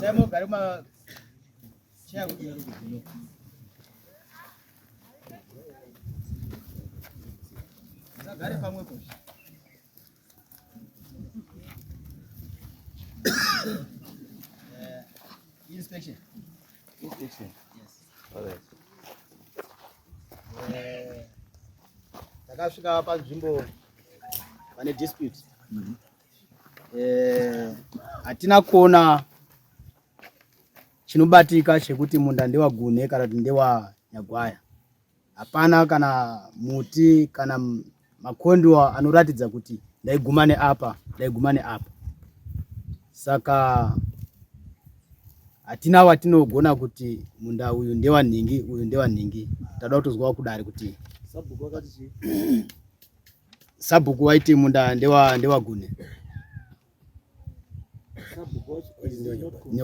Semo karima chia kujia gari pamwe po. Inspection. Inspection. Yes. All right. Takasvika hapa nzvimbo pane dispute. Hatina kuona chinobatika chekuti munda ndewa Gune kana kuti ndewa Nyagwaya. Hapana kana muti kana makondwa anoratidza kuti ndaigumane apa, ndaigumane apa. Saka hatina watinogona kuti munda uyu ndewa Nhingi, uyu ndewa Nhingi. Tada kutozwa kudari kuti Sabhuku wakati chi? Sabhuku waiti munda ndewa Gune.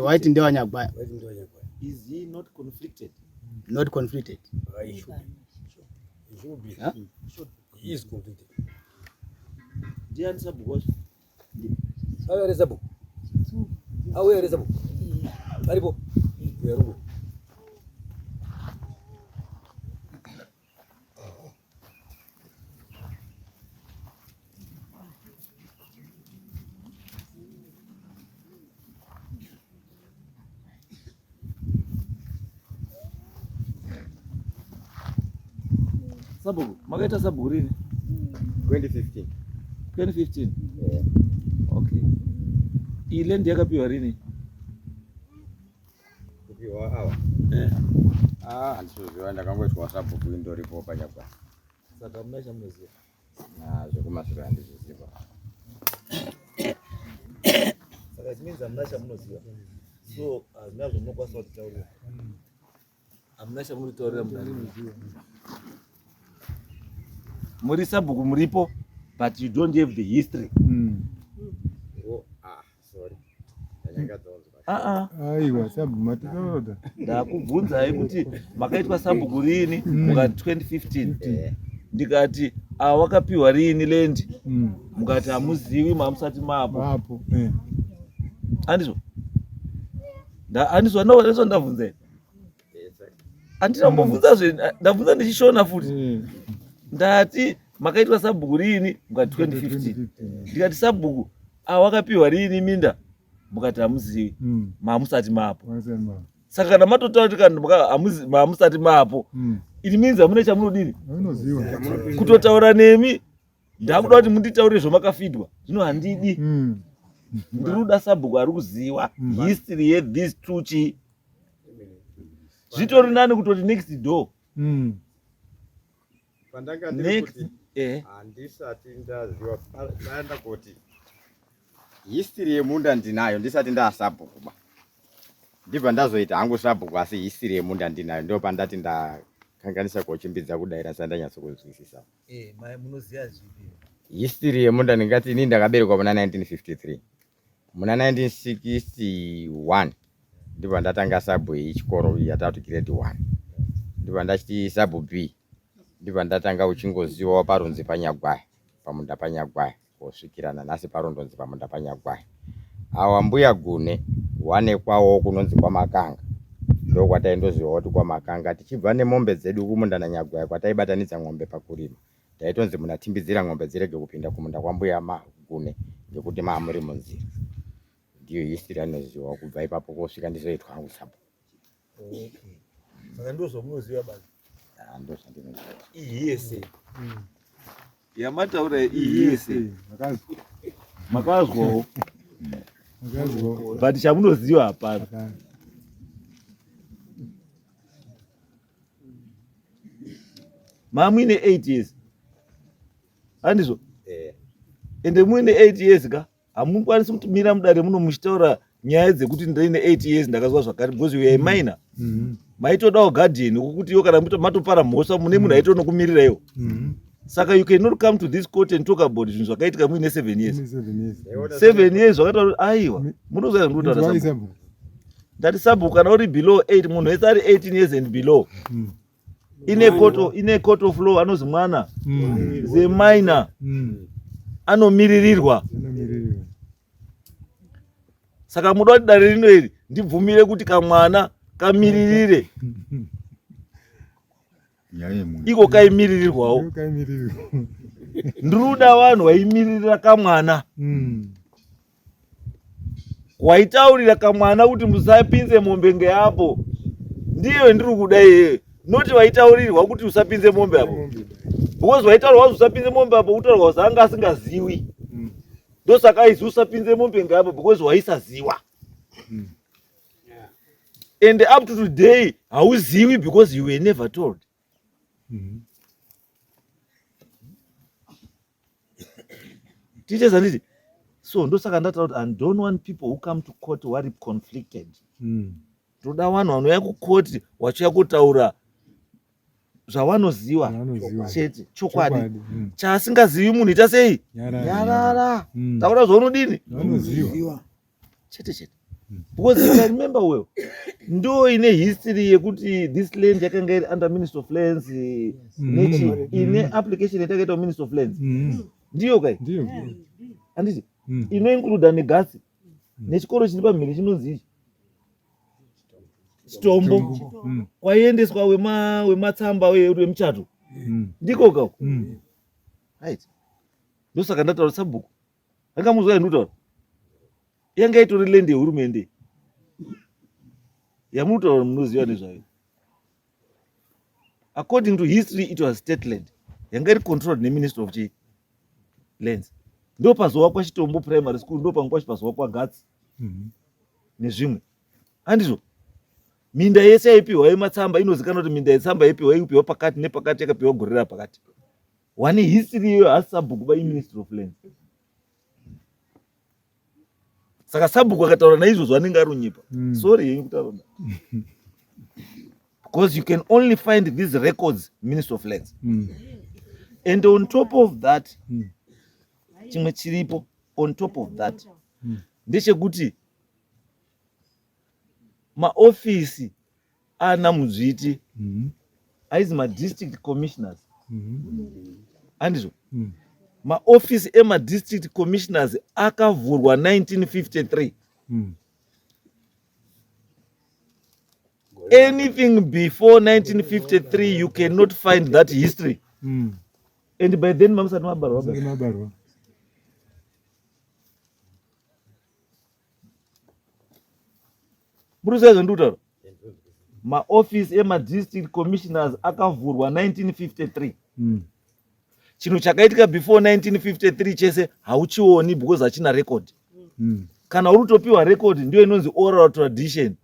Waiti ndewa Nyagwaya. Is he not conflicted? Not conflicted. He should be. Huh? He is conflicted. Dian Sabhuku wacho? How are Sabhuku? How are Sabhuku? Aripo. Yarugo. Sabhuku, makaita Sabhuku rini? 2015. 2015? Yeah. Okay. Iyi land yakapiwa rini? Kupiwa awa? Handizviziva, ndakangoitwa Sabhuku indoripo paNyagwaya. Saka muna chamunoziva? Zvekumashure handizviziva. Saka chimeans hamuna chamunoziva. So hazvina zvamunokwanisa kutaurira. Hamuna chamunotitaurira munhu. Muri Sabhuku muripo, but you don't have the history. Sorry. Aiwa, Sabhuku matinoda. Ndakubvunzai kuti makaitwa Sabhuku rini mukati 2015. Ndikati wakapiwa rini land? Mukati hamuzivi, mamusati mapo. Andizvo? Andizvo ndabvunzai. Andina mbobvunzazve, ndabvunza ndichishona futi. Ndati makaitwa Sabhuku rini mukati 2015. Ndikati Sabhuku wakapiwa rini minda? Mukati hamuzivi, mamusati mapo. Saka kana matotaura kuti kana mamusati mapo, it means hamuna chamunodini? Kutotaura nemi ndakuda kuti munditaurire zvamakafidwa. Zvino handidi. Ndiruda Sabhuku ari kuziva history ye these two chi. Zvitori nani kutoti next door. Pandanga ndiri kuti handisati ndaziva ndaenda kuti history yemunda ndinayo ndisati ndaSabhuku ba. Ndibva ndazoita hangu Sabhuku asi history yemunda ndinayo, ndo pandati ndakanganisa kuchimbidza kudaira sandanyatsokunzwisisa. Munoziva zvipi? History yemunda ndingati ini ndakaberekwa muna 1953. Muna 1961 ndibva ndatanga sabhu yechikoro yatatu grade 1. Ndibva ndachiti sabhu B. Ndibva ndatanga uchingozivawo parunzi paNyagwaya, pamunda paNyagwaya, kusvikirana nhasi parondonzi pamunda paNyagwaya. Awa mbuya Gune wanekwawo kunonzi kwaMakanga. Ndo kwataindozivawo kuti kwaMakanga tichibva nemombe dzedu kumunda naNyagwaya kwataibatanidza ng'ombe pakurima. Taitonzi munatimbidzira ng'ombe dzirege kupinda kumunda kwambuya Gune ngekuti muri munzira. Ndiyo history anozivawo kubva ipapo kusvika ndizoitwa hangu Sabhuku. Okay. Saka ndozvamunoziva basi. Ndozvandinoziva. Iyese. Yamataura iyese. Makazwawo. But chamunoziva hapana. Muine 8 years. Andizvo? Ende muine 8 years ka? Hamukwanisi kutumira mudare muno muchitaura nyaya dzekuti ndine 8 years ndakazwa zvakare because you are minor. Maitodawo guardian wokuti yo kana matopara mhosva mune munhu aitonokumirirayo. Saka you cannot come to this court and talk about zvinhu zvakaitika muine 7 years. 7 years zvakataura aiwa. Munoziva zvinotaura Sabhuku. Ndati Sabhuku kana uri below 8 munhu wese ari 18 years and below. In a court of law anozi mwana. The minor. anomiririrwa. Anomiririrwa. Saka muda kuti dare rino iri ndibvumire kuti kamwana kamiririre iko kaimiririrwawo. Ndiruda vanhu vaimiririra kamwana, waitaurira kamwana kuti musapinze mombe ngeapo, ndiyo ndiri kuda iyeyo, noti vaitaurirwa kuti usapinze mombe apo. Because vaitaurwa kuti usapinze mombe apo kutaurwa kuti anga asingazivi. Ndosaka aizi usapinze mombe ngeapo because waisaziva. And up to today hauzivi because you were never told. Teachers and it. So ndosaka ndataura kuti I don't want people who come to court wari conflicted. Toda vanhu vanouya kukoti vachiuya kutaura zvavanoziva chete chokwadi. Chaasingazivi munhu ita sei? Nyarara. Taura zvaunodini? Chete chete. Because you can remember well, ndo ine history yekuti this land yakanga iri under Minister of Lands, nechi ine application yatakaita Minister of Lands. Ndiyo kai? Ndiyo. Anditi? Ino include negasi. Nechikoro chiri pamhiri chinonzi ichi. Chitombo. Kwaiendeswa wematsamba wemuchato. Ndiko kako. Right. Ndosaka ndataura sabhuku. Angamuzwa ndutaura. Yanga itori land yehurumende. Yamutaura munoziva nezvayo. According to history, it was state land. Yanga iri controlled neMinister of Lands. Ndo pazovakwa Chitombo primary school, ndo pangwa pazovakwa Gatsi nezvimwe. Handizvo? Minda yese yaipiwa yematsamba inozikanwa kuti minda yetsamba yaipiwa yaipiwa pakati nepakati yakapiwa gorera pakati. Wani history iyo hasi sabhuku paMinister of Lands. Saka sabhuku akataura naizvozvo anenge ari unyipa. Sorry yenyu kutaura. Because you can only find these records Minister of Lands. And on top of that, chimwe chiripo on top of that, ndechekuti maofisi ana muzviti aizi madistrict commissioners. Handizvo? Maofisi emadistrict commissioners akavhurwa 1953. Anything before 1953 you cannot find that history. And by then mamusati mabarwa. Muruzaizo ndutaura. Maofisi emadistrict commissioners akavhurwa 1953. Chinhu chakaitika before 1953 chese hauchioni because hachina record. Kana urutopiwa record ndio inonzi oral tradition.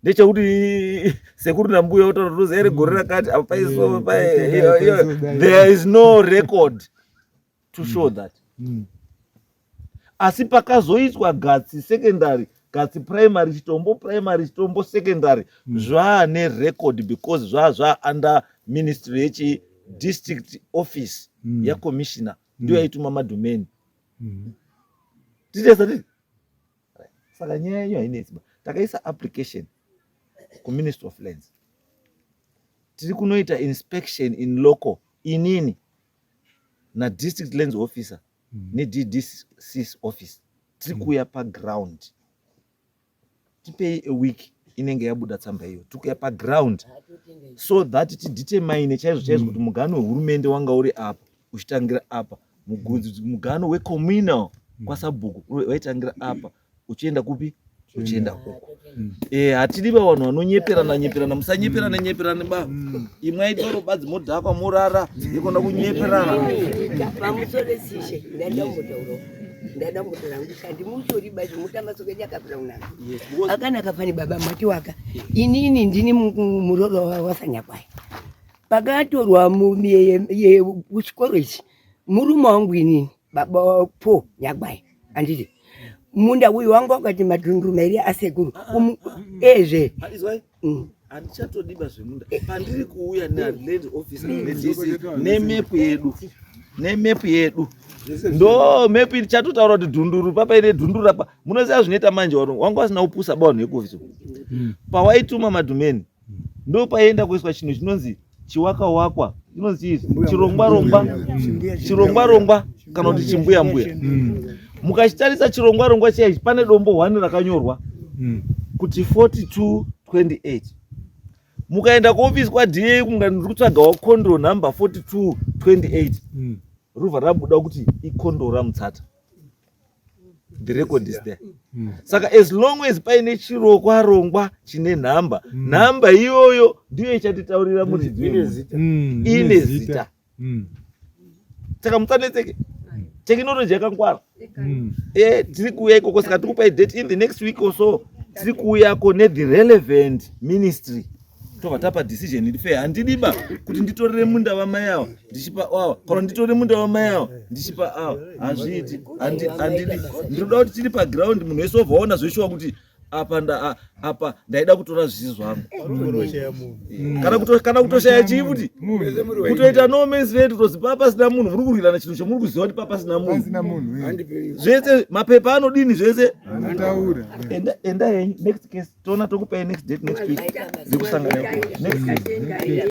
Ndechekuti sekuru nambuya utaura kuti ere gore rakati apaiso there is no record to show that. Asi pakazoitwa Gatsi secondary, Gatsi primary, Chitombo secondary, zvaane record because zva under ministry yechi district office ya commissioner ndio yaituma madomain. Titesa. Saka nyaya iyo hainetsi. Takaisa application ku Minister of Lands. Tiri kunoita inspection in local inini na district lands officer ne DDC's office. Tiri kuya pa ground. Tipei a week inenge yabuda tsamba hiyo. Tukuya pa ground so that ti determine chaizvo kuti mugano wehurumende wanga uri apa uchitangira apa, mugano wecommunal kwasabhuku waitangira apa uchienda kupi uchienda huko. Hatidi vanhu vanonyeperana, musanyeperana ba. Imwe aitoro badzi modhakwa morara ikona kunyeperana. Pamusoresishe ndada mutaura kuti muchori bazi mutamatsoke yakapira unanga. Akanaka pani baba mati waka. Inini ndini muroro wasanyakwai. Pakatorwa ye kuchikoro ichi murume wangu inini baba po nyagwai anditi munda uyu wangu wakati madhundu mairi asekuru ezve handichatodiba zvemunda pandiri kuuya neland officer nemepu yedu ndo mepu ichatotaura kuti dhunduru papaine dhunduru apa munoziva zvinoita manje wangu wasina upusa bawanhu yekuofisi pawaituma madhumeni ndo paienda kuiswa chinhu chinonzi chiwakawakwa inonzi chirongwa kana kuti chimbuya mbuya. Mukachitarisa chirongwa chaichi pane dombo 1 rakanyorwa kuti 4228. Mukaenda kuofisi kwaDA kunga ndiri kutsvagawo kondo number 4228. Rubva rabuda kuti ikondo raMutsata. The record is there. Saka as long as paine chiro kwarongwa chine nhamba, nhamba iyoyo ndiyo ichatitaurira muridzi ine zita. Saka mutsanetseke. Technology yakangwara. Tiri kuuya ikoko, saka tiri kupai date in the next week or so. Tiri kuuyako the relevant ministry. Tova tapa decision iri fair. Handidiba kuti nditorere munda wamai avo ndichipa awa, kana nditorere munda wamai avo ndichipa awa. Hazviiti. Handidi. Ndinoda kuti tiri paground munhu wese obvaona zvishuwa kuti apa ndaida kutora zvisizvo zvangu. Kana kutoshaya chii kuti kutoita no man's land kutozi papasina munhu, muri kurwirana chinhu chomuri kuziva kuti papasina munhu. Zvese mapepa anodini zvese. Enda henyu next case tona tokupai next date next week. Ndikusangana next case.